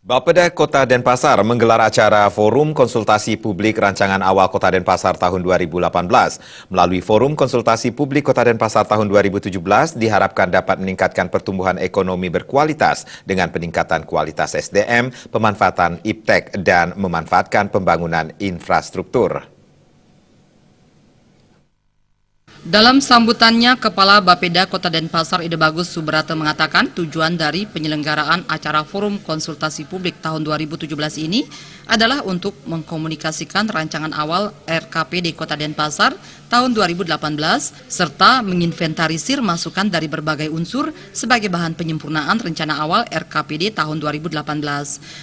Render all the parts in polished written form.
Bapeda Kota Denpasar menggelar acara Forum Konsultasi Publik Rancangan Awal Kota Denpasar tahun 2018. Melalui Forum Konsultasi Publik Kota Denpasar tahun 2017, diharapkan dapat meningkatkan pertumbuhan ekonomi berkualitas dengan peningkatan kualitas SDM, pemanfaatan iptek, dan memanfaatkan pembangunan infrastruktur. Dalam sambutannya, Kepala Bapeda Kota Denpasar Ide Bagus Subrata mengatakan tujuan dari penyelenggaraan acara Forum Konsultasi Publik tahun 2017 ini adalah untuk mengkomunikasikan rancangan awal RKPD Kota Denpasar tahun 2018 serta menginventarisir masukan dari berbagai unsur sebagai bahan penyempurnaan rencana awal RKPD tahun 2018.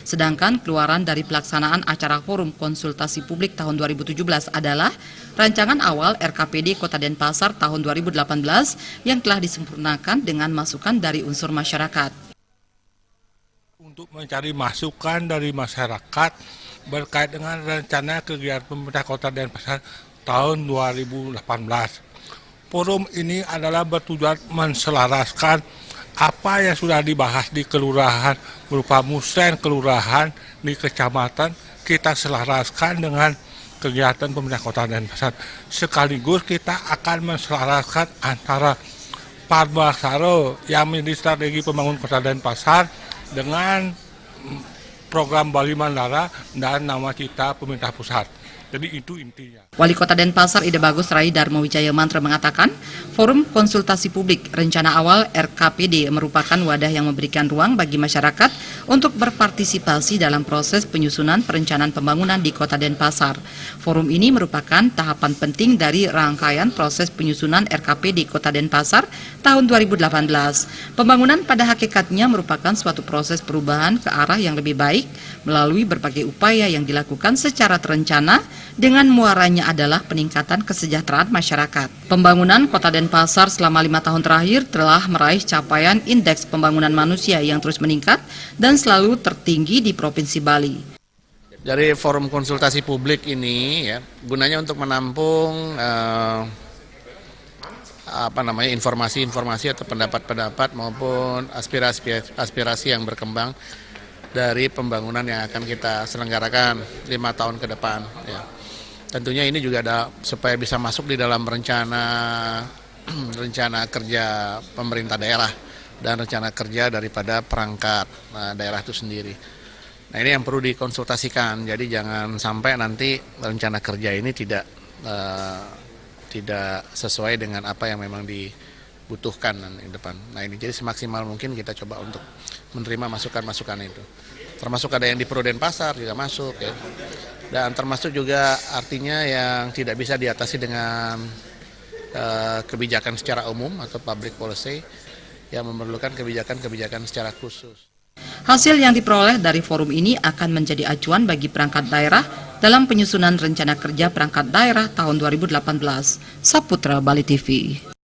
Sedangkan keluaran dari pelaksanaan acara Forum Konsultasi Publik tahun 2017 adalah rancangan awal RKPD Kota Denpasar tahun 2018 yang telah disempurnakan dengan masukan dari unsur masyarakat. Untuk mencari masukan dari masyarakat berkait dengan rencana kegiatan pemerintah Kota Denpasar tahun 2018. Forum ini adalah bertujuan menselaraskan apa yang sudah dibahas di kelurahan berupa musren kelurahan di kecamatan, kita selaraskan dengan kegiatan pemerintah Kota Denpasar. Sekaligus kita akan menselaraskan antara Parbasaro yang menjadi strategi pembangunan Kota Denpasar dengan program Bali Mandara dan nama cita pemerintah pusat. Jadi itu intinya. Wali Kota Denpasar Ide Bagus Rai Darmo Wijaya Mantra mengatakan, Forum Konsultasi Publik Rencana Awal RKPD merupakan wadah yang memberikan ruang bagi masyarakat untuk berpartisipasi dalam proses penyusunan perencanaan pembangunan di Kota Denpasar. Forum ini merupakan tahapan penting dari rangkaian proses penyusunan RKPD Kota Denpasar tahun 2018. Pembangunan pada hakikatnya merupakan suatu proses perubahan ke arah yang lebih baik melalui berbagai upaya yang dilakukan secara terencana dengan muaranya adalah peningkatan kesejahteraan masyarakat. Pembangunan Kota Denpasar selama 5 tahun terakhir telah meraih capaian indeks pembangunan manusia yang terus meningkat dan selalu tertinggi di Provinsi Bali. Dari forum konsultasi publik ini ya, gunanya untuk menampung informasi-informasi atau pendapat-pendapat maupun aspirasi yang berkembang dari pembangunan yang akan kita selenggarakan 5 tahun ke depan. Ya. Tentunya ini juga ada supaya bisa masuk di dalam rencana kerja pemerintah daerah dan rencana kerja daripada perangkat daerah itu sendiri. Nah ini yang perlu dikonsultasikan. Jadi jangan sampai nanti rencana kerja ini tidak sesuai dengan apa yang memang dibutuhkan di depan. Nah ini jadi semaksimal mungkin kita coba untuk menerima masukan-masukan itu. Termasuk ada yang di Pro Denpasar juga masuk ya. Dan termasuk juga artinya yang tidak bisa diatasi dengan kebijakan secara umum atau public policy yang memerlukan kebijakan-kebijakan secara khusus. Hasil yang diperoleh dari forum ini akan menjadi acuan bagi perangkat daerah dalam penyusunan rencana kerja perangkat daerah tahun 2018. Saputra Bali TV.